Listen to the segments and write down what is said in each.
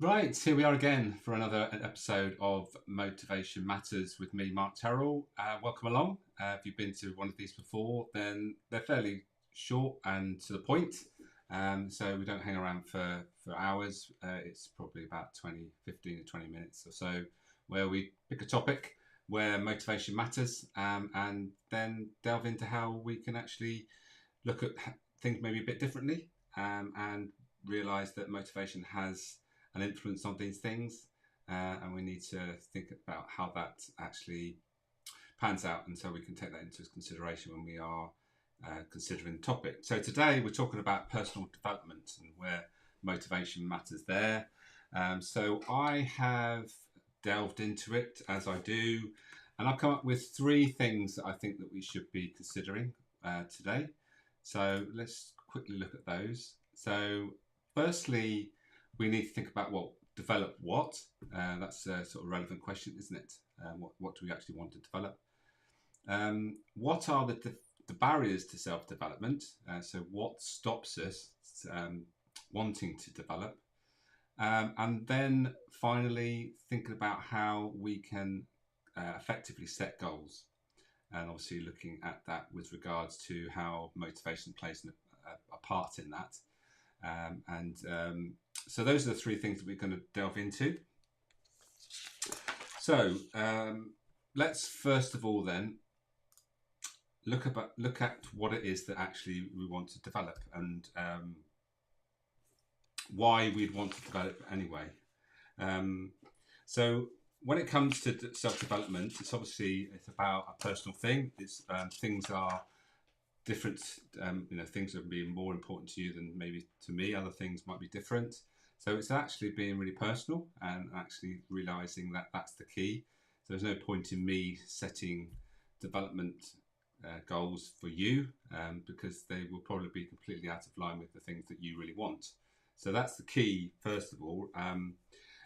Right, here we are again for another episode of Motivation Matters with me, Mark Terrell. Welcome along. If you've been to one of these before, then they're fairly short and to the point. So we don't hang around for hours. It's probably about 15 to 20 minutes or so where we pick a topic where motivation matters and then delve into how we can actually look at things maybe a bit differently and realize that motivation has an influence on these things, and we need to think about how that actually pans out, and so we can take that into consideration when we are considering the topic. So today we're talking about personal development and where motivation matters there. So I have delved into it as I do, and I've come up with three things that I think that we should be considering today. So let's quickly look at those. So firstly, we need to think about develop what. That's a sort of relevant question, isn't it? What do we actually want to develop? What are the barriers to self-development? So what stops us wanting to develop? And then finally, thinking about how we can effectively set goals. And obviously looking at that with regards to how motivation plays a part in that. So those are the three things that we're going to delve into. So let's first of all then look at what it is that actually we want to develop and why we'd want to develop anyway. So when it comes to self-development, it's about a personal thing. It's things are different. Things are being more important to you than maybe to me. Other things might be different. So it's actually being really personal and actually realizing that that's the key. So there's no point in me setting development goals for you because they will probably be completely out of line with the things that you really want. So that's the key, first of all. And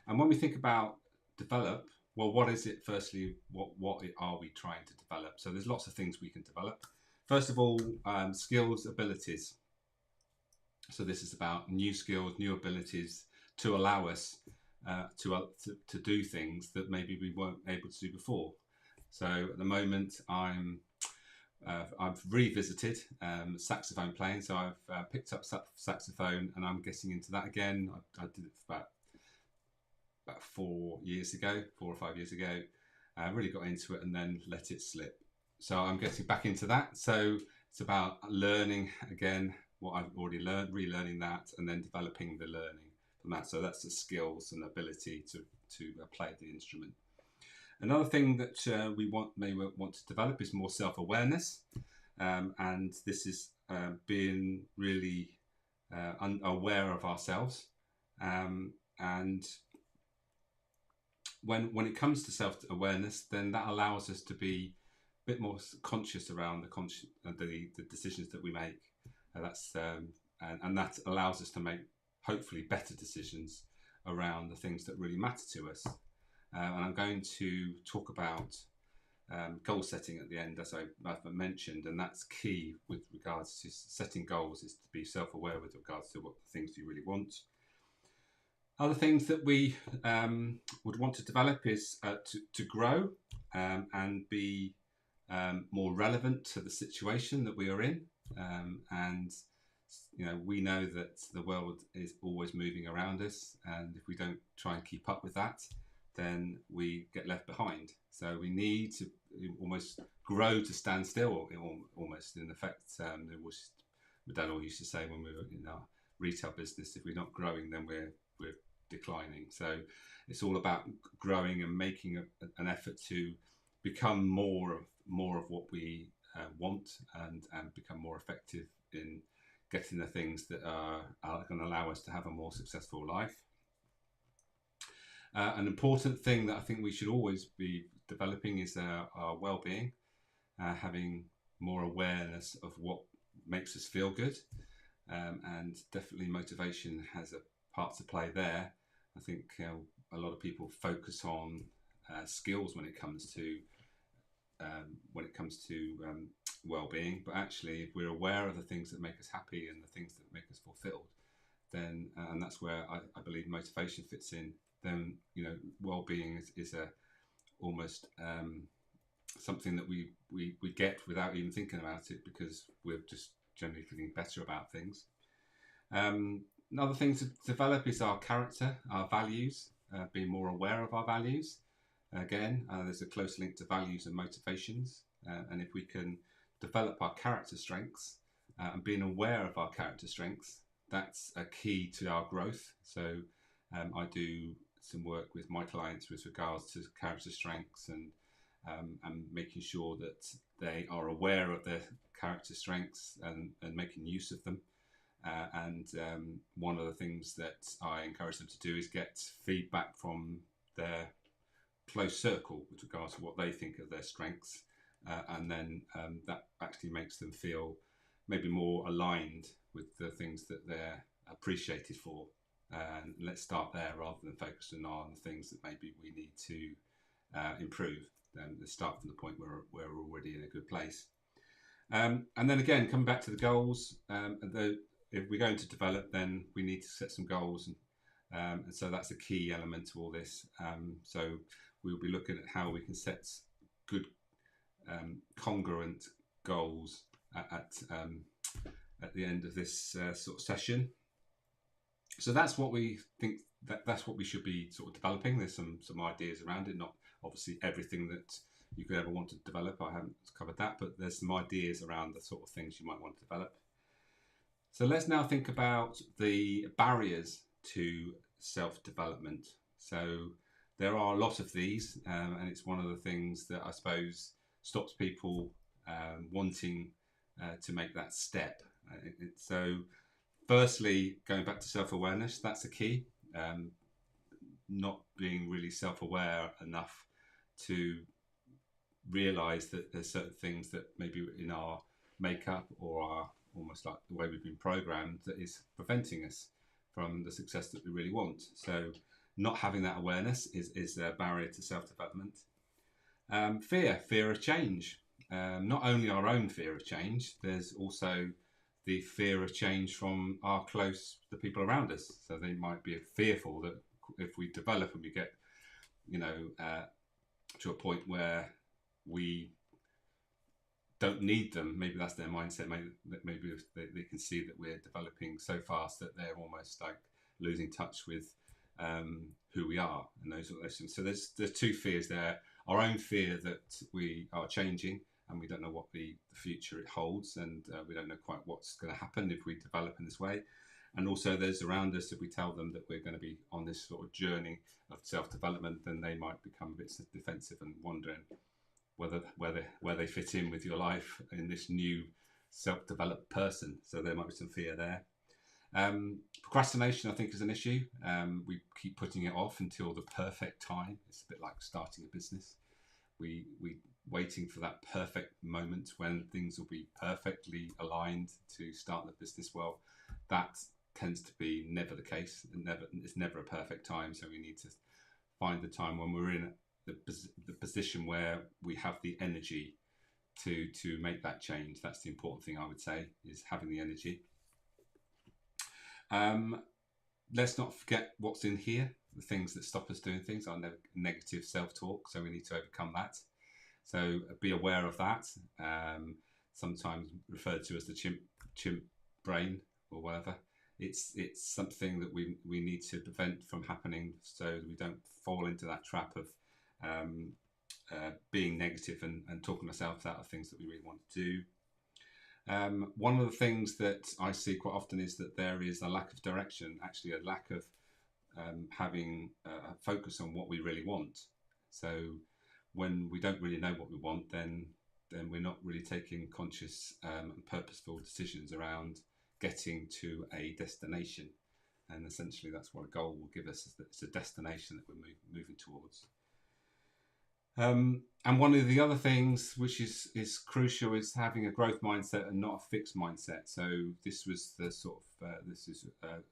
when we think about develop, well, what is it? Firstly, what are we trying to develop? So there's lots of things we can develop. First of all, skills, abilities. So this is about new skills, new abilities to allow us to do things that maybe we weren't able to do before. So at the moment, I've revisited saxophone playing. So I've picked up saxophone and I'm getting into that again. I did it for about 4 or 5 years ago. I really got into it and then let it slip. So I'm getting back into that. So it's about learning again what I've already learned, relearning that, and then developing the learning from that. So that's the skills and ability to play the instrument. Another thing that we may want to develop is more self-awareness, and this is being really aware of ourselves. And when it comes to self-awareness, then that allows us to be a bit more conscious around the decisions that we make. And that allows us to make hopefully better decisions around the things that really matter to us. And I'm going to talk about goal setting at the end, as I've mentioned, and that's key with regards to setting goals, is to be self-aware with regards to what the things you really want. Other things that we would want to develop is to grow and be more relevant to the situation that we are in. And we know that the world is always moving around us, and if we don't try and keep up with that, then we get left behind. So we need to almost grow to stand still, almost in effect. My dad always used to say when we were in our retail business, if we're not growing, then we're declining. So it's all about growing and making an effort to become more of what we want and become more effective in getting the things that are going to allow us to have a more successful life. An important thing that I think we should always be developing is our well-being, having more awareness of what makes us feel good, and definitely motivation has a part to play there. I think a lot of people focus on skills when it comes to well-being, but actually if we're aware of the things that make us happy and the things that make us fulfilled, then and that's where I believe motivation fits in. Then well-being is a almost something that we get without even thinking about it, because we're just generally feeling better about things. Another thing to develop is our character, our values, being more aware of our values. Again, there's a close link to values and motivations, and if we can develop our character strengths and being aware of our character strengths, that's a key to our growth. So I do some work with my clients with regards to character strengths and making sure that they are aware of their character strengths and making use of them. One of the things that I encourage them to do is get feedback from their close circle with regards to what they think of their strengths, and then that actually makes them feel maybe more aligned with the things that they're appreciated for. And let's start there rather than focusing on the things that maybe we need to improve. Let's start from the point where we're already in a good place. And then again, coming back to the goals, if we're going to develop, then we need to set some goals. And so that's a key element to all this. So we'll be looking at how we can set good, congruent goals at the end of this sort of session. So that's what we think, that's what we should be sort of developing. There's some ideas around it, not obviously everything that you could ever want to develop. I haven't covered that, but there's some ideas around the sort of things you might want to develop. So let's now think about the barriers to self-development. So there are a lot of these, and it's one of the things that I suppose stops people wanting to make that step. So firstly, going back to self-awareness, that's a key. Not being really self-aware enough to realise that there's certain things that maybe in our makeup or our almost like the way we've been programmed that is preventing us from the success that we really want. So not having that awareness is a barrier to self-development. Fear of change. Not only our own fear of change, there's also the fear of change from the people around us. So they might be fearful that if we develop and we get, to a point where we don't need them, maybe that's their mindset. Maybe they can see that we're developing so fast that they're almost like losing touch with who we are and those things. So there's two fears there. Our own fear that we are changing and we don't know what the future it holds, and we don't know quite what's going to happen if we develop in this way. And also those around us, if we tell them that we're going to be on this sort of journey of self-development, then they might become a bit defensive and wondering where they fit in with your life in this new self-developed person. So there might be some fear there. Procrastination, I think, is an issue. We keep putting it off until the perfect time. It's a bit like starting a business. We waiting for that perfect moment when things will be perfectly aligned to start the business. Well, that tends to be never the case. It's never a perfect time. So we need to find the time when we're in the position where we have the energy to make that change. That's the important thing, I would say, is having the energy. Let's not forget what's in here. The things that stop us doing things are negative self-talk. So we need to overcome that. So be aware of that. Sometimes referred to as the chimp brain or whatever. It's something that we need to prevent from happening, so that we don't fall into that trap of being negative and talking ourselves out of things that we really want to do. One of the things that I see quite often is that there is a lack of direction, actually a lack of having a focus on what we really want. So when we don't really know what we want, then we're not really taking conscious and purposeful decisions around getting to a destination. And essentially that's what a goal will give us, is that it's a destination that we're moving towards. And one of the other things which is crucial is having a growth mindset and not a fixed mindset. So this was the sort of,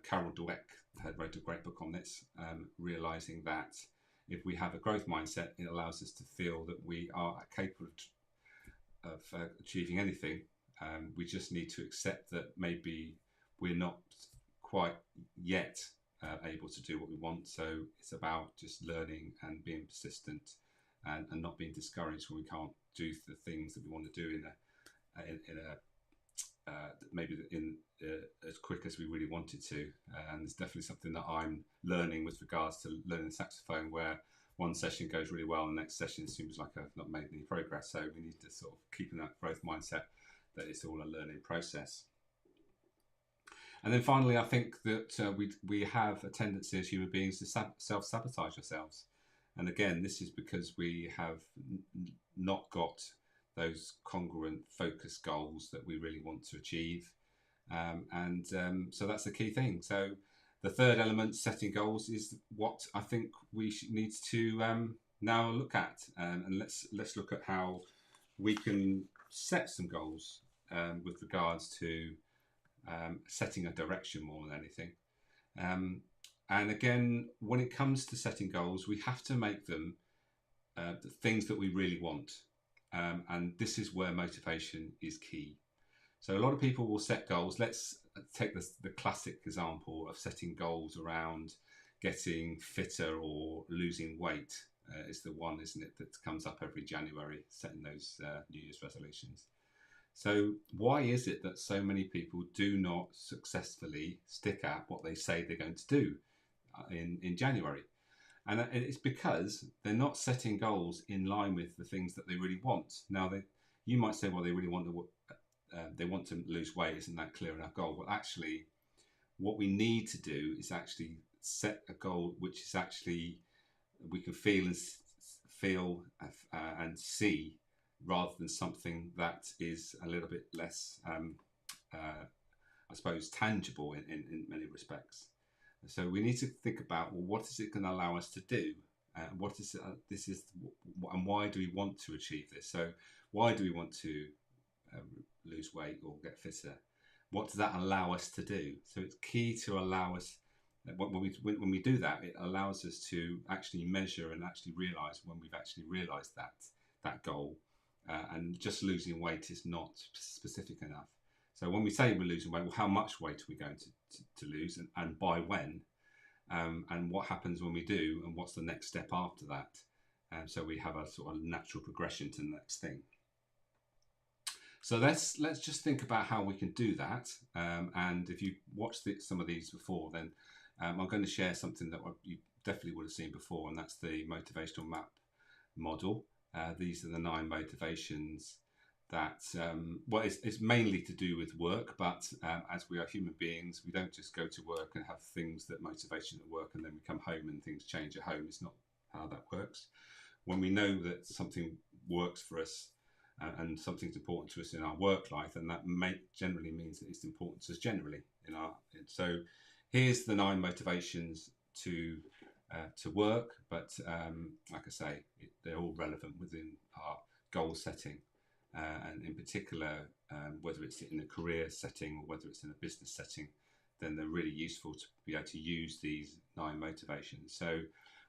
Carol Dweck had wrote a great book on this, realising that if we have a growth mindset, it allows us to feel that we are capable of achieving anything. We just need to accept that maybe we're not quite yet able to do what we want. So it's about just learning and being persistent, and not being discouraged when we can't do the things that we want to do maybe as quick as we really wanted to. And it's definitely something that I'm learning with regards to learning the saxophone, where one session goes really well and the next session seems like I've not made any progress. So we need to sort of keep in that growth mindset that it's all a learning process. And then finally, I think that we have a tendency as human beings to self-sabotage ourselves. And again, this is because we have not got those congruent focus goals that we really want to achieve. So that's the key thing. So the third element, setting goals, is what I think we need to now look at. And let's look at how we can set some goals with regards to setting a direction more than anything. And again, when it comes to setting goals, we have to make them the things that we really want. And this is where motivation is key. So a lot of people will set goals. Let's take the classic example of setting goals around getting fitter or losing weight. Is the one, isn't it, that comes up every January, setting those New Year's resolutions. So why is it that so many people do not successfully stick at what they say they're going to do in January? And it's because they're not setting goals in line with the things that they really want. Now, you might say, well, they really want to lose weight. Isn't that clear enough goal? Well, actually, what we need to do is actually set a goal which is actually we can feel and see, rather than something that is a little bit less, I suppose, tangible in many respects. So we need to think about, well, what is it going to allow us to do? What is this is, and why do we want to achieve this? So why do we want to lose weight or get fitter? What does that allow us to do? So it's key to allow us, when we do that, it allows us to actually measure and actually realise when we've actually realised that goal. And just losing weight is not specific enough. So when we say we're losing weight, well, how much weight are we going to lose, and by when? And what happens when we do, and what's the next step after that? So we have a sort of natural progression to the next thing. So let's just think about how we can do that. And if you watched some of these before, then I'm going to share something that you definitely would have seen before, and that's the motivational map model. These are the 9 motivations that, well, it's mainly to do with work, but as we are human beings, we don't just go to work and have things that motivation at work and then we come home and things change at home. It's not how that works. When we know that something works for us and something's important to us in our work life, and that generally means that it's important to us generally so here's the 9 motivations to work, but like I say, they're all relevant within our goal setting, and in particular, whether it's in a career setting or whether it's in a business setting, then they're really useful to be able to use these 9 motivations. So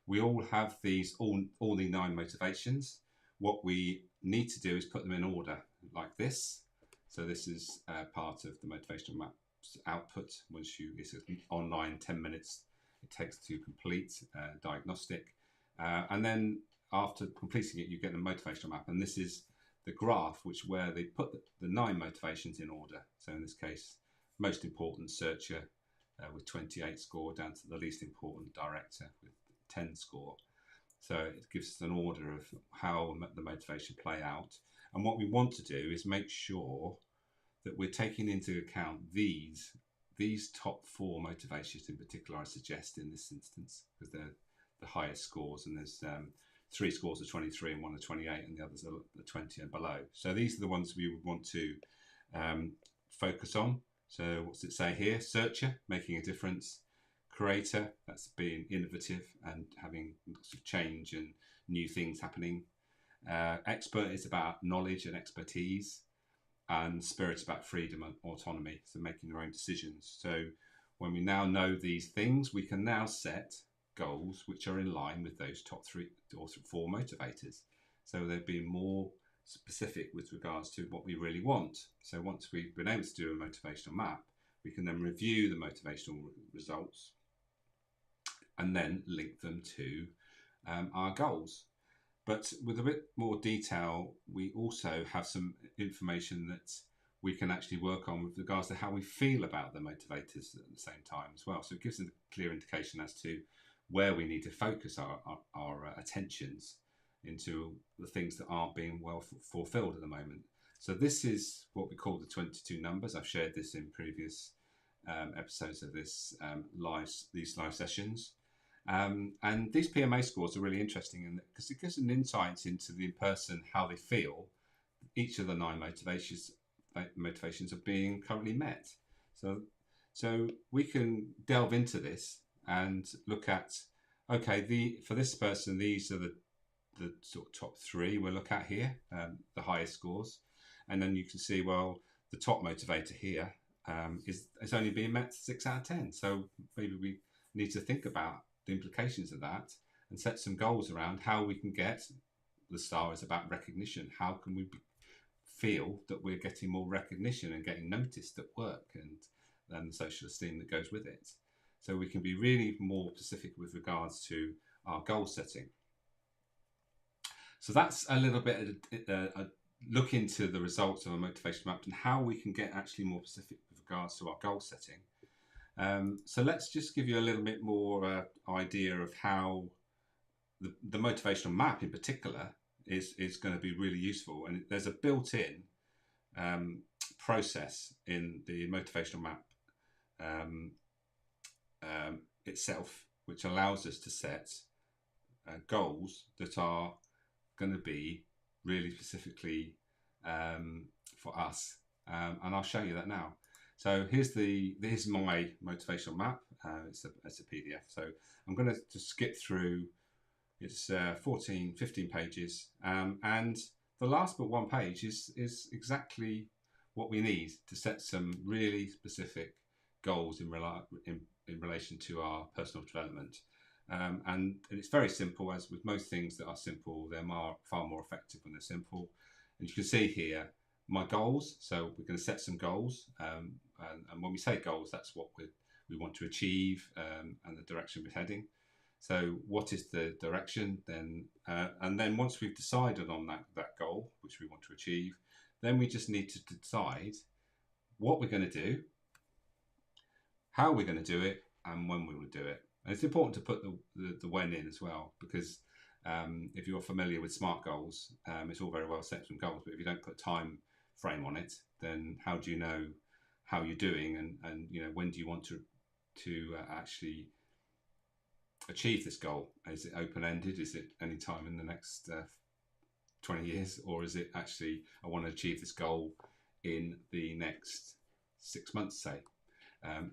we all have all the 9 motivations. What we need to do is put them in order like this. So this is part of the motivational map's output. It's an online 10 minutes it takes to complete diagnostic, and then after completing it, you get the motivational map, and this is the graph where they put the 9 motivations in order. So in this case, most important, searcher with 28 score, down to the least important, director with 10 score. So it gives us an order of how the motivation play out. And what we want to do is make sure that we're taking into account these top 4 motivations in particular, I suggest in this instance, because they're the highest scores, and there's 3 scores of 23 and 1 of 28, and the others are the 20 and below. So these are the ones we would want to focus on. So what's it say here? Searcher, making a difference. Creator, that's being innovative and having lots of change and new things happening. Expert is about knowledge and expertise. And spirit's about freedom and autonomy, so making your own decisions. So when we now know these things, we can now set goals which are in line with those top 3 or 4 motivators. So they're being more specific with regards to what we really want. So once we've been able to do a motivational map, We can then review the motivational results and then link them to our goals. But with a bit more detail, we also have some information that we can actually work on with regards to how we feel about the motivators at the same time as well. So it gives a clear indication as to where we need to focus our attentions into the things that aren't being well fulfilled at the moment. So this is what we call the 22 numbers. I've shared this in previous episodes of these live sessions. And these PMA scores are really interesting because it gives an insight into the person, how they feel. Each of the 9 motivations are being currently met. So we can delve into this and look at, okay, for this person, these are the sort of top 3 we'll look at here, the highest scores. And then you can see, well, the top motivator here is only being met 6 out of 10. So maybe we need to think about the implications of that and set some goals around how we can get. The star is about recognition. How can we feel that we're getting more recognition and getting noticed at work, and the social esteem that goes with it? So we can be really more specific with regards to our goal setting. So that's a little bit a look into the results of a motivation map and how we can get actually more specific with regards to our goal setting. So let's just give you a little bit more idea of how the motivational map in particular is going to be really useful. And there's a built-in process in the motivational map itself, which allows us to set goals that are going to be really specifically for us. And I'll show you that now. So here's my motivational map. It's a PDF. So I'm going to just skip through. It's 15 pages. And the last but 1 page is exactly what we need to set some really specific goals in relation to our personal development. And it's very simple. As with most things that are simple, they're far more effective when they're simple. And you can see here my goals. So we're going to set some goals. And when we say goals, that's what we want to achieve and the direction we're heading. So what is the direction then? And then once we've decided on that goal, which we want to achieve, then we just need to decide what we're going to do, how we're going to do it, and when we will do it. And it's important to put the when in as well, because if you're familiar with SMART goals, it's all very well set some goals, but if you don't put a time frame on it, then how do you know how you're doing, and when do you want to actually achieve this goal? Is it open-ended? Is it any time in the next 20 years, or is it actually I want to achieve this goal in the next 6 months, say?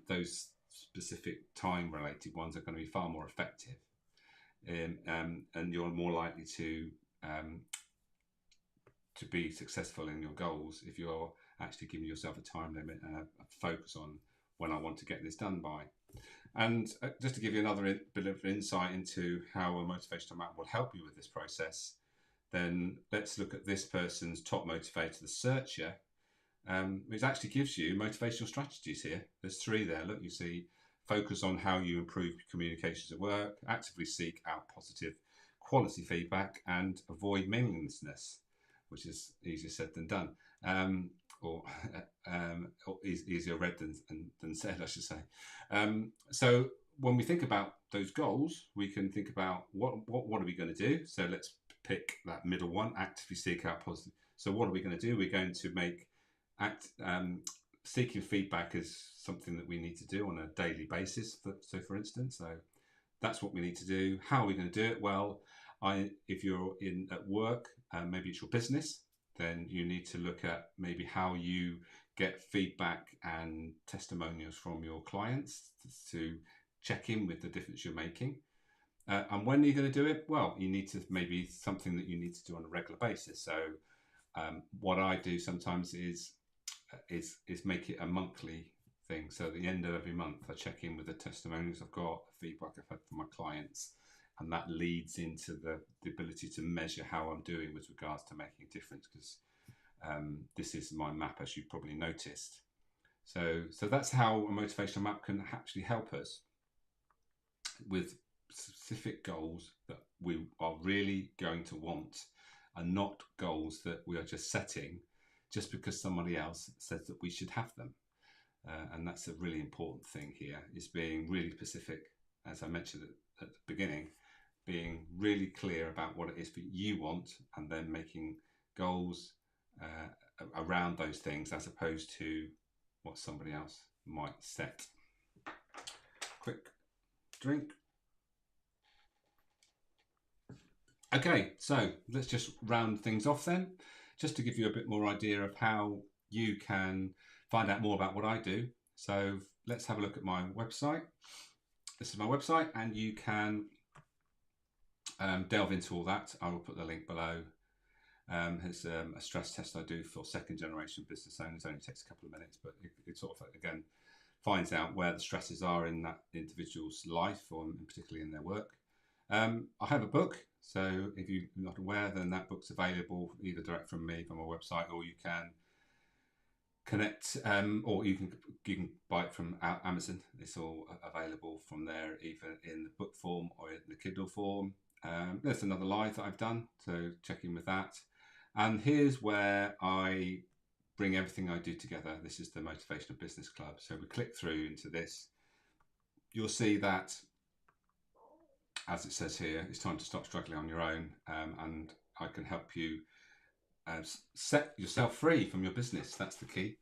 Those specific time-related ones are going to be far more effective, and you're more likely to be successful in your goals if you're actually giving yourself a time limit and a focus on when I want to get this done by. And just to give you another bit of insight into how a motivational map will help you with this process, then let's look at this person's top motivator, the searcher, which actually gives you motivational strategies here. There's 3 there. Look, you see, focus on how you improve communications at work, actively seek out positive quality feedback, and avoid meaninglessness, which is easier said than done. Or easier read than said, I should say. So when we think about those goals, we can think about what are we going to do? So let's pick that middle one, actively seek out positive. So what are we going to do? We're going to make seeking feedback is something that we need to do on a daily basis. So for instance, so that's what we need to do. How are we going to do it? Well, if you're at work, maybe it's your business, then you need to look at maybe how you get feedback and testimonials from your clients to check in with the difference you're making. And when are you going to do it? Well, you need to maybe something that you need to do on a regular basis. So what I do sometimes is make it a monthly thing. So at the end of every month, I check in with the testimonials I've got, the feedback I've had from my clients, and that leads into the ability to measure how I'm doing with regards to making a difference, because this is my map, as you've probably noticed. So that's how a motivational map can actually help us with specific goals that we are really going to want, and not goals that we are just setting just because somebody else says that we should have them. And that's a really important thing here, is being really specific, as I mentioned at the beginning, being really clear about what it is that you want, and then making goals around those things as opposed to what somebody else might set. Quick drink. Okay, so let's just round things off then, just to give you a bit more idea of how you can find out more about what I do. So let's have a look at my website. This is my website, and you can delve into all that. I will put the link below. There's a stress test I do for second generation business owners. It only takes a couple of minutes, but it sort of, again, finds out where the stresses are in that individual's life, or particularly in their work. I have a book, so if you're not aware, then that book's available either direct from me from my website, or you can connect, or you can buy it from Amazon. It's all available from there, either in the book form or in the Kindle form. There's another live that I've done, so check in with that. And here's where I bring everything I do together. This is the Motivational Business Club. So we click through into this. You'll see that, as it says here, it's time to stop struggling on your own, and I can help you set yourself free from your business. That's the key.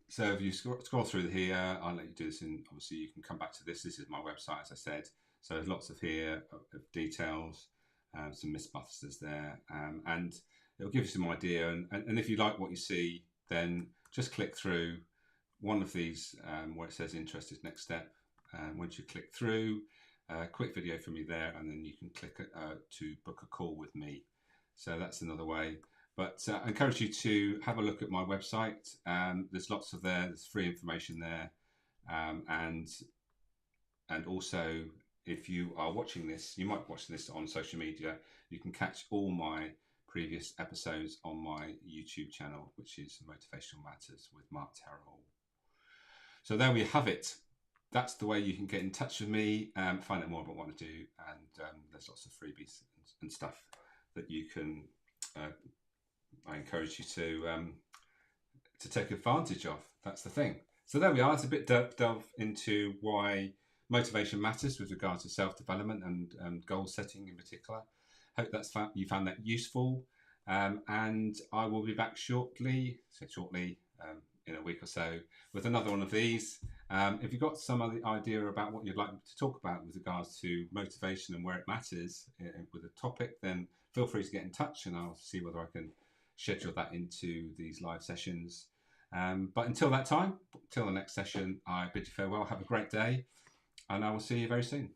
So if you scroll through here, I'll let you do this, and obviously you can come back to this. This is my website, as I said. So there's lots of here of details, some Mythbusters there, and it'll give you some idea. And if you like what you see, then just click through one of these where it says interested next step. And once you click through, quick video from me there, and then you can click to book a call with me. So that's another way. But I encourage you to have a look at my website. There's lots of there's free information there, and also, if you are watching this, you might watch this on social media. You can catch all my previous episodes on my YouTube channel, which is Motivational Matters with Mark Terrell. So there we have it. That's the way you can get in touch with me, find out more about what I do, and there's lots of freebies and stuff that you can. I encourage you to take advantage of. That's the thing. So there we are. It's a bit delve into why motivation matters with regard to self-development and goal setting in particular. Hope you found that useful. And I will be back shortly in a week or so with another one of these. If you've got some other idea about what you'd like to talk about with regards to motivation and where it matters with a topic, then feel free to get in touch, and I'll see whether I can schedule that into these live sessions. But until that time, till the next session, I bid you farewell. Have a great day, and I will see you very soon.